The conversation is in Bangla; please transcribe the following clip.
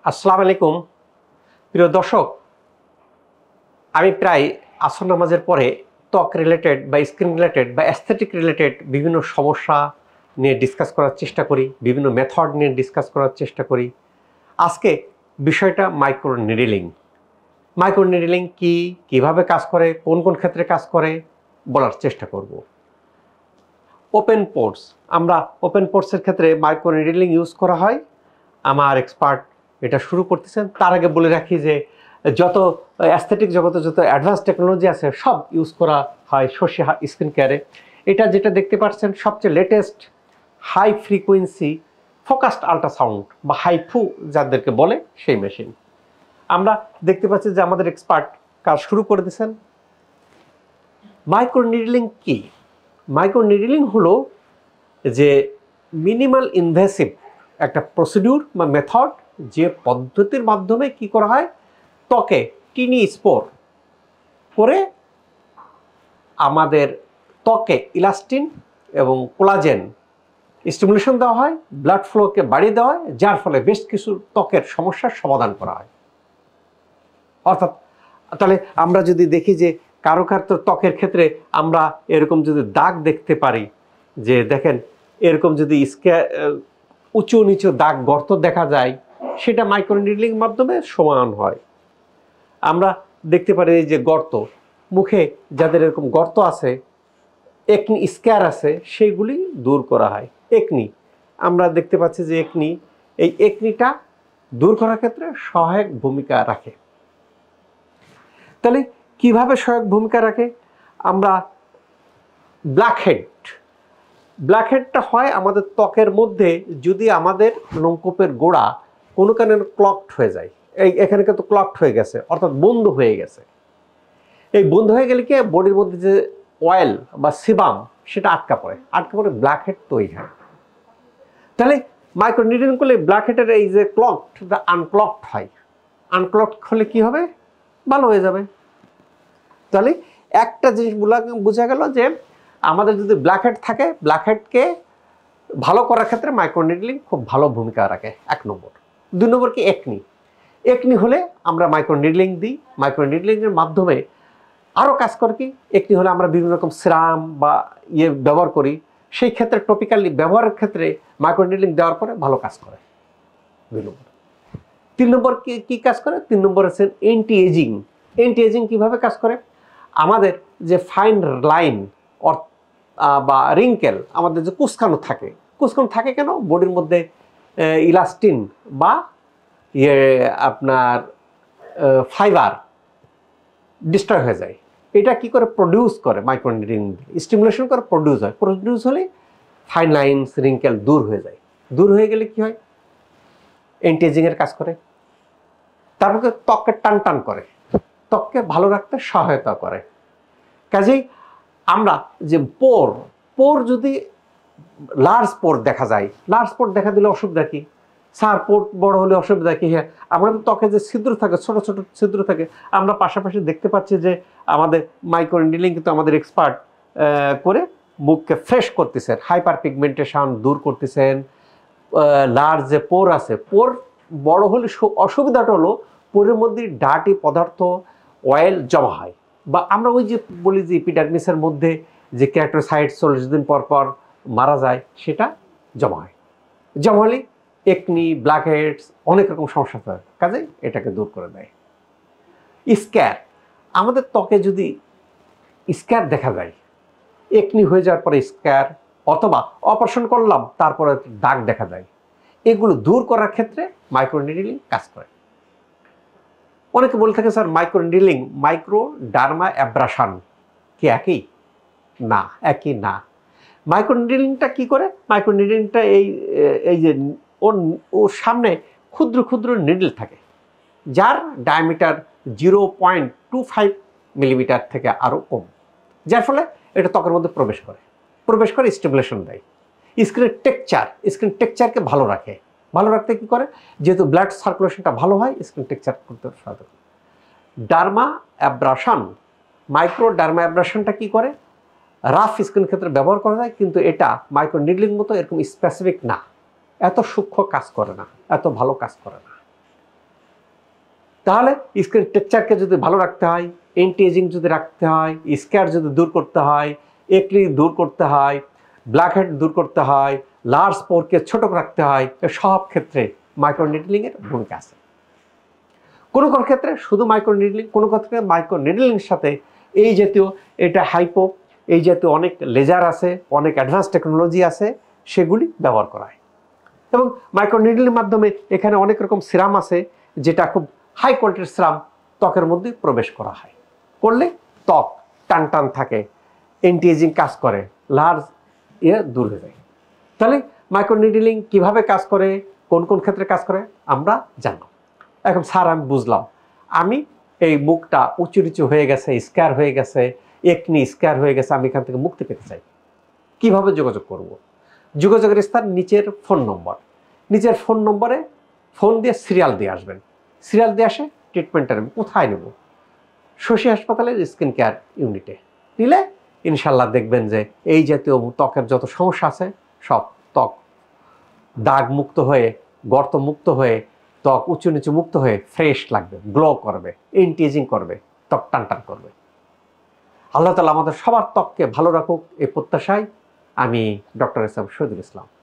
আসসালামু আলাইকুম প্রিয় দর্শক, আমি প্রায় আসর নামাজের পরে ত্বক রিলেটেড বা স্কিন রিলেটেড বা অ্যাস্থেটিক রিলেটেড বিভিন্ন সমস্যা নিয়ে ডিসকাস করার চেষ্টা করি, বিভিন্ন মেথড নিয়ে ডিসকাস করার চেষ্টা করি। আজকে বিষয়টা মাইক্রো নিডলিং কি, কিভাবে কাজ করে, কোন কোন ক্ষেত্রে কাজ করে বলার চেষ্টা করব। ওপেন পোর্স, আমরা ওপেন পোর্সের ক্ষেত্রে মাইক্রো নিডলিং ইউজ করা হয়। আমার এক্সপার্ট এটা শুরু করতেছেন। তার আগে বলে রাখি যে যত অ্যাস্থেটিক জগতে যত অ্যাডভান্স টেকনোলজি আছে সব ইউজ করা হয় শস্য স্কিন কেয়ারে। এটা যেটা দেখতে পাচ্ছেন সবচেয়ে latest high frequency focused ultrasound বা হাইফু যাদেরকে বলে সেই মেশিন। আমরা দেখতে পাচ্ছি যে আমাদের এক্সপার্ট কাজ শুরু করে দিয়েছেন। মাইক্রো নিডলিং কি? মাইক্রো নিডলিং হলো যে মিনিমাল ইনভেসিভ একটা প্রসিডিউর বা মেথড, যে পদ্ধতির মাধ্যমে কি করা হয়, ত্বকে টিনি স্পোর করে আমাদের ত্বকে ইলাস্টিন এবং কোলাজেন স্টিমুলেশন দেওয়া হয়, ব্লাড ফ্লোকে বাড়িয়ে দেওয়া হয়, যার ফলে বেশ কিছু ত্বকের সমস্যার সমাধান করা হয়। অর্থাৎ তাহলে আমরা যদি দেখি যে কারো ত্বকের ক্ষেত্রে আমরা এরকম যদি দাগ দেখতে পারি, যে দেখেন এরকম যদি উঁচু নিচু দাগ গর্ত দেখা যায়, সেটা মাইক্রো নিডলিং মাধ্যমে সমাধান হয়। আমরা দেখতে পারি যে গর্ত মুখে যাদের এরকম গর্ত আছে, একনি স্ক্যার আছে, সেইগুলি দূর করা হয়। একনি আমরা দেখতে পাচ্ছি যে এই একনিটা দূর করার ক্ষেত্রে সহায়ক ভূমিকা রাখে। তাহলে কিভাবে সহায়ক ভূমিকা রাখে? আমরা ব্ল্যাকহেডটা হয় আমাদের ত্বকের মধ্যে, যদি আমাদের লোমকূপের গোড়া কোনো কারণে ক্লকড হয়ে যায়, এখানে কিন্তু ক্লকড হয়ে গেছে, অর্থাৎ বন্ধ হয়ে গেছে। এই বন্ধ হয়ে গেলে কি বডির মধ্যে যে অয়েল বা সিবাম সেটা আটকা পড়ে ব্ল্যাকহেড তৈরি হয়। তাহলে মাইক্রো নিডলিং করলে ব্ল্যাকহেডের এই যে ক্লকড আনক্লকড হয়। আনক্লকড হলে কি হবে? ভালো হয়ে যাবে। তাহলে একটা জিনিস বোঝা গেল যে আমাদের যদি ব্ল্যাকহেড থাকে, ব্ল্যাকহেডকে ভালো করার ক্ষেত্রে মাইক্রো নিডলিং খুব ভালো ভূমিকা রাখে, 1 নম্বর। 2 নম্বর কি একনি হলে আমরা মাইক্রো নিডলিং দিই। মাইক্রো নিডলিংয়ের মাধ্যমে আরও কাজ করে কি, একনি হলে আমরা বিভিন্ন রকম সিরাম বা ব্যবহার করি, সেই ক্ষেত্রে টপিক্যালি ব্যবহারের ক্ষেত্রে মাইক্রো নিডলিং দেওয়ার পরে ভালো কাজ করে। 2 নম্বর। 3 নম্বর কি কাজ করে? 3 নম্বর হচ্ছে অ্যান্টি এজিং কীভাবে কাজ করে? আমাদের যে ফাইন লাইন বা রিঙ্কেল, আমাদের যে কুচকানো থাকে কেন? বডির মধ্যে ইলাস্টিন বা আপনার ফাইবার ডিস্ট্রয় হয়ে যায়। এটা কি করে? প্রডিউস করে মাইক্রো নিডলিং, স্টিমুলেশন করে প্রডিউস হলে ফাইন লাইনস রিঙ্কেল দূর হয়ে যায়। দূর হয়ে গেলে কি হয়? অ্যান্টি এজিংয়ের কাজ করে। তারপরে ত্বককে টান করে, ত্বককে ভালো রাখতে সহায়তা করে। কাজেই আমরা যে পোর যদি লার্জ পোর দেখা যায়, লার্জ পোর দেখা দিলে অসুবিধা কি? সার পোর বড় হলে অসুবিধা কি? হ্যাঁ, আমাদের ত্বকে যে ছিদ্র থাকে, ছোট ছোট ছিদ্র থাকে, আমরা পাশাপাশি দেখতে পাচ্ছি যে আমাদের মাইক্রো নিডলিং কিন্তু আমাদের এক্সপার্ট করে মুখকে ফ্রেশ করতেছেন, হাইপার পিগমেন্টেশন দূর করতেছেন। লার্জ যে পোর আছে, পোর বড় হলে অসুবিধাটা হলো পোরের মধ্যে ডার্টি পদার্থ, অয়েল জমা হয়, বা আমরা ওই যে বলি যে এপিডার্মিসের মধ্যে যে কেরাটোসাইট 40 দিন পর মারা যায়, সেটা জমা হলে একনি, ব্ল্যাকহেডস, অনেক রকম সমস্যা হয়। কাজে এটাকে দূর করে দেয়। স্ক্যার, আমাদের ত্বকে যদি স্ক্যার দেখা যায়, একনি হয়ে যাওয়ার পরে স্ক্যার, অথবা অপারেশন করলাম তারপরে দাগ দেখা যায়, এগুলো দূর করার ক্ষেত্রে মাইক্রো নিডলিং কাজ করে। অনেকে বলে থাকে sir microneedling microdermabrasion কি একই? না, একই না। মাইক্রো নিডলিংটা কি করে? মাইক্রো নিডলিংটা এই যে ওর সামনে ক্ষুদ্র ক্ষুদ্র নিডল থাকে, যার ডায়ামিটার 0.25 মিলিমিটার থেকে আরও কম, যার ফলে এটা ত্বকের মধ্যে প্রবেশ করে স্টিমুলেশন দেয়। স্কিন টেক্সচারকে ভালো রাখতে কি করে? যেহেতু ব্লাড সার্কুলেশনটা ভালো হয়, স্কিন টেক্সচার করতে সহায়তা করে। ডার্মা অ্যাব্রাশন, মাইক্রো ডার্মা অ্যাব্রাশনটা কি করে? রাফ স্কিন ক্ষেত্রে ব্যবহার করা যায়, কিন্তু এটা মাইক্রো নিডলিং মতো এরকম স্পেসিফিক না, এত সূক্ষ্ম কাজ করে না, এত ভালো কাজ করে না। তাহলে স্কিন টেক্সচারকে যদি ভালো রাখতে হয়, এন্টি এজিং যদি রাখতে হয়, স্ক্যার যদি দূর করতে হয়, একনি দূর করতে হয়, ব্ল্যাকহেড দূর করতে হয়, লার্জ পোরকে ছোট রাখতে হয়, সব ক্ষেত্রে মাইক্রোনিডলিংয়ের ভূমিকা আছে। কোনো কোনো ক্ষেত্রে শুধু মাইক্রোনিডলিং, কোনো ক্ষেত্রে মাইক্রোনিডলিংয়ের সাথে এই জাতীয় এটা হাইপো, এই জাতীয় অনেক লেজার আছে, অনেক অ্যাডভান্স টেকনোলজি আছে, সেগুলি ব্যবহার করা হয়। এবং মাইক্রোনিডলিংয়ের মাধ্যমে এখানে অনেক রকম সিরাম আছে, যেটা খুব হাই কোয়ালিটির সিরাম ত্বকের মধ্যে প্রবেশ করা হয়। করলে ত্বক টান টান থাকে, অ্যান্টি এজিং কাজ করে, লার্জ দূর হয়ে যায়। তাহলে মাইক্রোনিডলিং কিভাবে কাজ করে, কোন কোন ক্ষেত্রে কাজ করে আমরা জানলাম। এখন স্যার আমি বুঝলাম, আমি এই মুখটা উঁচু নিচু হয়ে গেছে, স্ক্যার হয়ে গেছে, একনি স্ক্যার হয়ে গেছে, আমি এখান থেকে মুক্তি পেতে চাই, কিভাবে যোগাযোগ করব? যোগাযোগের স্থান নিচের ফোন নম্বর, নিচের ফোন নম্বরে ফোন দিয়ে সিরিয়াল দিয়ে আসবেন, সিরিয়াল দিয়ে আসে ট্রিটমেন্টটা নেব। কোথায় নেব? শশী হাসপাতালের স্কিন কেয়ার ইউনিটে নিলে ইনশাল্লাহ দেখবেন যে এই জাতীয় ত্বকের যত সমস্যা আছে সব ত্বক দাগ মুক্ত হয়ে, গর্ত মুক্ত হয়ে, ত্বক উঁচু নিচু মুক্ত হয়ে ফ্রেশ লাগবে, গ্লো করবে, অ্যান্টি এজিং করবে, ত্বক টান টান করবে। আল্লাহ তাআলা আমাদের সবার ত্বককে ভালো রাখুক এই প্রত্যাশায় আমি doctor S M Shahidul Islam.